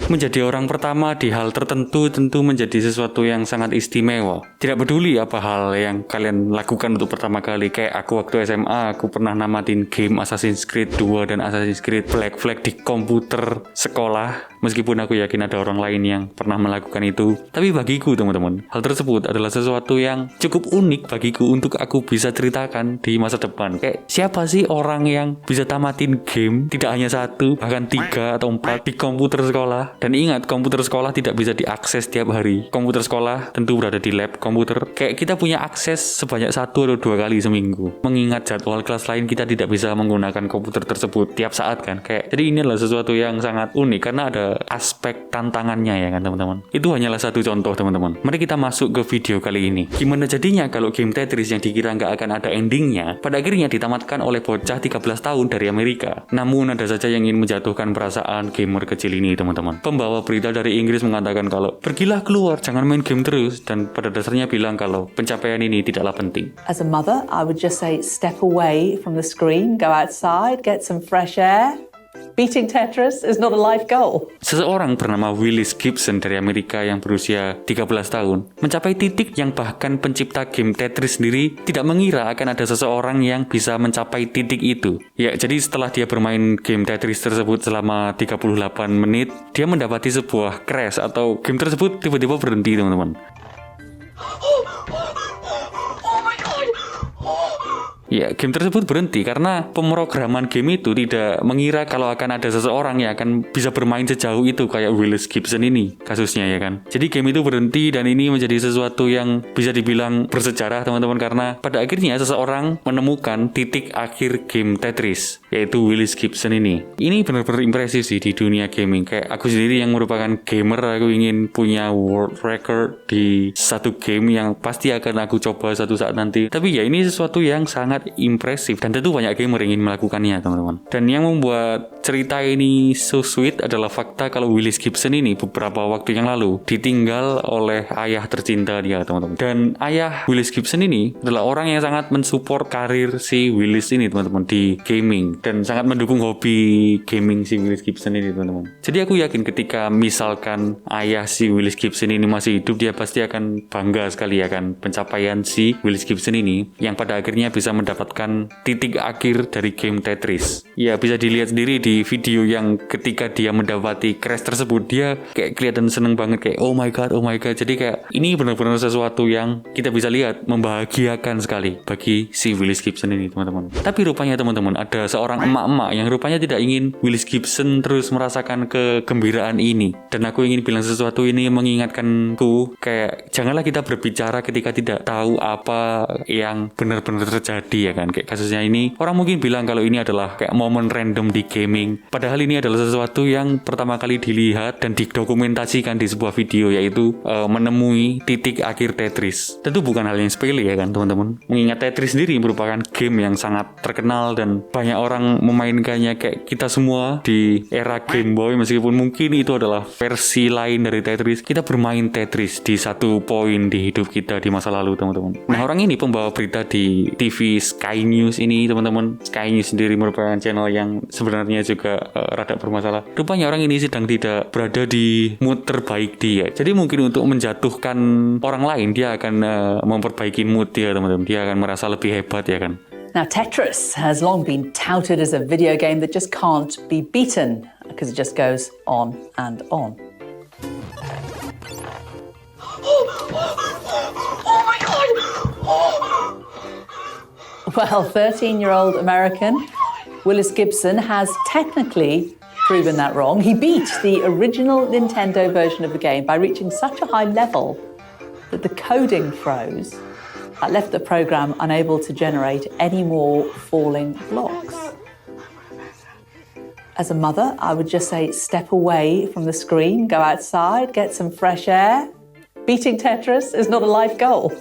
Menjadi orang pertama di hal tertentu tentu menjadi sesuatu yang sangat istimewa. Tidak peduli apa hal yang kalian lakukan untuk pertama kali. Kayak aku waktu SMA, aku pernah namatin game Assassin's Creed 2 dan Assassin's Creed Black Flag di komputer sekolah. Meskipun aku yakin ada orang lain yang pernah melakukan itu. Tapi bagiku teman-teman, hal tersebut adalah sesuatu yang cukup unik bagiku untuk aku bisa ceritakan di masa depan. Kayak siapa sih orang yang bisa tamatin game, tidak hanya satu, bahkan 3 atau 4 di komputer sekolah. Dan ingat, komputer sekolah tidak bisa diakses tiap hari. Komputer sekolah tentu berada di lab komputer. Kayak kita punya akses sebanyak 1 atau 2 kali seminggu. Mengingat jadwal kelas lain kita tidak bisa menggunakan komputer tersebut tiap saat kan. Kayak jadi ini adalah sesuatu yang sangat unik karena ada aspek tantangannya ya kan teman-teman. Itu hanyalah satu contoh teman-teman. Mari kita masuk ke video kali ini. Gimana jadinya kalau game Tetris yang dikira nggak akan ada endingnya, pada akhirnya ditamatkan oleh bocah 13 tahun dari Amerika. Namun ada saja yang ingin menjatuhkan perasaan gamer kecil ini teman-teman. Pembawa berita dari Inggris mengatakan kalau pergilah keluar, jangan main game terus, dan pada dasarnya bilang kalau pencapaian ini tidaklah penting. As a mother, I would just say step away from the screen, go outside, get some fresh air. Beating Tetris is not a life goal. Seseorang bernama Willis Gibson dari Amerika yang berusia 13 tahun mencapai titik yang bahkan pencipta game Tetris sendiri tidak mengira akan ada seseorang yang bisa mencapai titik itu. Ya, jadi setelah dia bermain game Tetris tersebut selama 38 menit, dia mendapati sebuah crash atau game tersebut tiba-tiba berhenti, teman-teman. Ya, game tersebut berhenti karena pemrograman game itu tidak mengira kalau akan ada seseorang yang akan bisa bermain sejauh itu kayak Willis Gibson ini kasusnya ya kan. Jadi game itu berhenti dan ini menjadi sesuatu yang bisa dibilang bersejarah teman-teman karena pada akhirnya seseorang menemukan titik akhir game Tetris yaitu Willis Gibson ini. Ini benar-benar impresif sih di dunia gaming. Kayak aku sendiri yang merupakan gamer, aku ingin punya world record di satu game yang pasti akan aku coba satu saat nanti. Tapi ya ini sesuatu yang sangat impresif dan tentu banyak gamer ingin melakukannya teman-teman. Dan yang membuat cerita ini so sweet adalah fakta kalau Willis Gibson ini beberapa waktu yang lalu ditinggal oleh ayah tercinta dia teman-teman. Dan ayah Willis Gibson ini adalah orang yang sangat mensupport karir si Willis ini teman-teman di gaming dan sangat mendukung hobi gaming si Willis Gibson ini teman-teman. Jadi aku yakin ketika misalkan ayah si Willis Gibson ini masih hidup, dia pasti akan bangga sekali akan pencapaian si Willis Gibson ini yang pada akhirnya bisa mendapatkan titik akhir dari game Tetris. Ya bisa dilihat sendiri di video yang ketika dia mendapati crash tersebut, dia kayak kelihatan seneng banget kayak oh my god. Jadi kayak ini benar-benar sesuatu yang kita bisa lihat membahagiakan sekali bagi si Willis Gibson ini teman-teman. Tapi rupanya teman-teman ada seorang emak-emak yang rupanya tidak ingin Willis Gibson terus merasakan kegembiraan ini. Dan aku ingin bilang sesuatu ini mengingatkanku kayak janganlah kita berbicara ketika tidak tahu apa yang benar-benar terjadi ya kan. Kayak kasusnya ini orang mungkin bilang kalau ini adalah kayak momen random di gaming, padahal ini adalah sesuatu yang pertama kali dilihat dan didokumentasikan di sebuah video, yaitu menemui titik akhir Tetris. Tentu bukan hal yang sepele ya kan teman-teman, mengingat Tetris sendiri merupakan game yang sangat terkenal dan banyak orang memainkannya. Kayak kita semua di era Game Boy, meskipun mungkin itu adalah versi lain dari Tetris, kita bermain Tetris di satu poin di hidup kita di masa lalu teman-teman. Nah orang ini pembawa berita di TV Sky News ini teman-teman. Sky News sendiri merupakan channel yang sebenarnya juga rada bermasalah. Rupanya orang ini sedang tidak berada di mood terbaik dia. Jadi mungkin untuk menjatuhkan orang lain, dia akan memperbaiki mood dia teman-teman. Dia akan merasa lebih hebat ya kan. Now, Tetris has long been touted as a video game that just can't be beaten because it just goes on and on. Oh my god! Well, 13-year-old American Willis Gibson has technically proven that wrong. He beat the original Nintendo version of the game by reaching such a high level that the coding froze. That left the program unable to generate any more falling blocks. As a mother, I would just say step away from the screen, go outside, get some fresh air. Beating Tetris is not a life goal.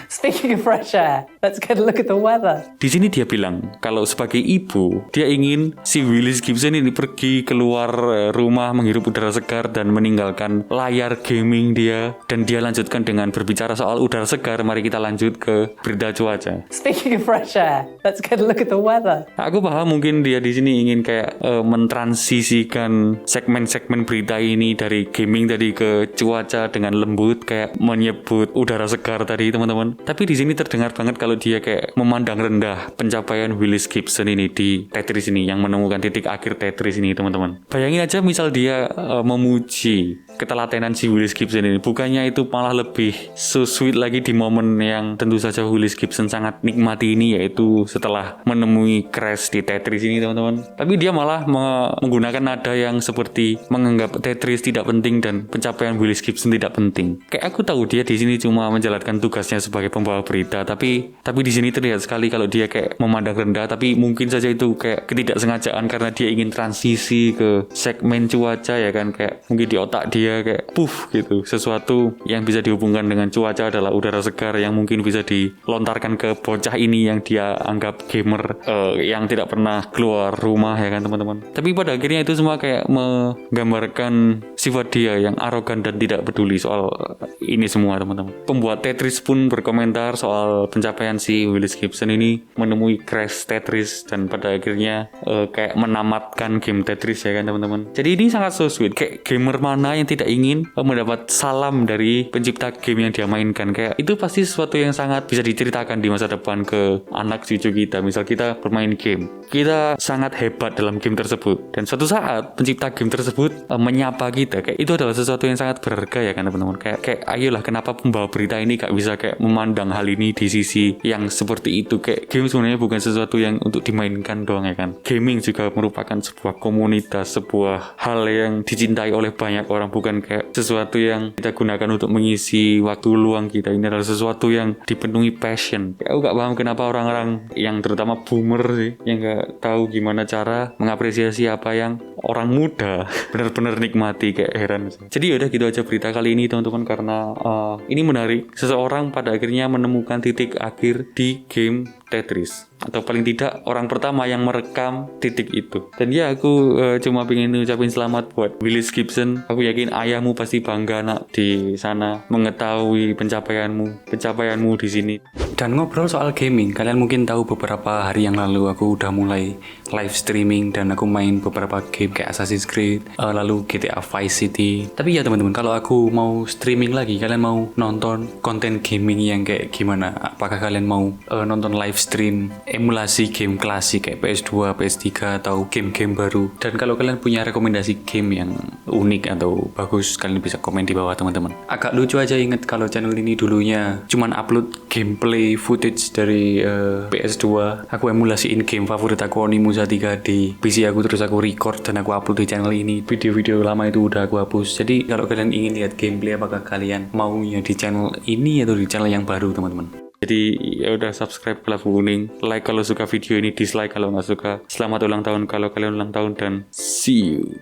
Speaking of fresh air, let's get a look at the weather. Di sini dia bilang kalau sebagai ibu dia ingin si Willis Gibson ini pergi keluar rumah menghirup udara segar dan meninggalkan layar gaming dia, dan dia lanjutkan dengan berbicara soal udara segar. Mari kita lanjut ke berita cuaca. Speaking of fresh air, let's get a look at the weather. Aku paham mungkin dia di sini ingin kayak mentransisikan segmen-segmen berita ini dari gaming tadi ke cuaca dengan lembut, kayak menyebut udara segar tadi teman-teman. Tapi di sini terdengar banget kalau dia kayak memandang rendah pencapaian Willis Gibson ini di Tetris ini, yang menemukan titik akhir Tetris ini teman-teman. Bayangin aja misal dia memuji ketelatenan si Willis Gibson ini, bukannya itu malah lebih so sweet lagi di momen yang tentu saja Willis Gibson sangat nikmati ini, yaitu setelah menemui crash di Tetris ini teman-teman. Tapi dia malah menggunakan nada yang seperti menganggap Tetris tidak penting dan pencapaian Willis Gibson tidak penting. Kayak aku tahu dia di sini cuma menjalankan tugasnya sebagai pembawa berita, tapi di sini terlihat sekali kalau dia kayak memandang rendah, tapi mungkin saja itu kayak ketidaksengajaan karena dia ingin transisi ke segmen cuaca ya kan, kayak mungkin di otak dia kayak puff gitu, sesuatu yang bisa dihubungkan dengan cuaca adalah udara segar yang mungkin bisa dilontarkan ke bocah ini yang dia anggap gamer yang tidak pernah keluar rumah ya kan teman-teman. Tapi pada akhirnya itu semua kayak menggambarkan sifat dia yang arogan dan tidak peduli soal ini semua teman-teman. Pembuat Tetris pun berkomentar soal pencapaian si Willis Gibson ini menemui crash Tetris dan pada akhirnya kayak menamatkan game Tetris ya kan teman-teman. Jadi ini sangat so sweet, kayak gamer mana yang tidak ingin mendapat salam dari pencipta game yang dia mainkan. Kayak itu pasti sesuatu yang sangat bisa diceritakan di masa depan ke anak cucu kita. Misal kita bermain game, kita sangat hebat dalam game tersebut, dan suatu saat pencipta game tersebut menyapa kita, kayak itu adalah sesuatu yang sangat berharga ya kan teman-teman. Kayak ayolah, kenapa pembawa berita ini gak bisa kayak memandang hal ini di sisi yang seperti itu. Kayak game sebenarnya bukan sesuatu yang untuk dimainkan doang ya kan. Gaming juga merupakan sebuah komunitas, sebuah hal yang dicintai oleh banyak orang, bukan kayak sesuatu yang kita gunakan untuk mengisi waktu luang kita. Ini adalah sesuatu yang dipenuhi passion. Kayak aku gak paham kenapa orang-orang yang terutama boomer sih, yang gak tahu gimana cara mengapresiasi apa yang orang muda benar-benar nikmati, kayak heran. Jadi yaudah gitu aja berita kali ini teman-teman, karena ini menarik. Seseorang pada akhirnya menemukan titik akhir di game Tetris, atau paling tidak orang pertama yang merekam titik itu. Dan ya aku cuma pengen ucapin selamat buat Willis Gibson. Aku yakin ayahmu pasti bangga nak di sana mengetahui pencapaianmu di sini. Dan ngobrol soal gaming, kalian mungkin tahu beberapa hari yang lalu aku udah mulai live streaming dan aku main beberapa game kayak Assassin's Creed, lalu GTA Vice City. Tapi ya teman-teman, kalau aku mau streaming lagi, kalian mau nonton konten gaming yang kayak gimana? Apakah kalian mau nonton live stream emulasi game klasik kayak PS2, PS3 atau game-game baru? Dan kalau kalian punya rekomendasi game yang unik atau bagus, kalian bisa komen di bawah teman-teman. Agak lucu aja, inget kalau channel ini dulunya cuman upload gameplay footage dari PS2. Aku emulasiin game favorit aku, Onimusha 3 di PC aku, terus aku record dan aku upload di channel ini. Video-video lama itu udah aku hapus. Jadi kalau kalian ingin lihat gameplay, apakah kalian maunya di channel ini atau di channel yang baru teman-teman? Jadi ya udah, subscribe ke Labu Kuning, like kalau suka video ini, dislike kalau nggak suka. Selamat ulang tahun kalau kalian ulang tahun, dan see you.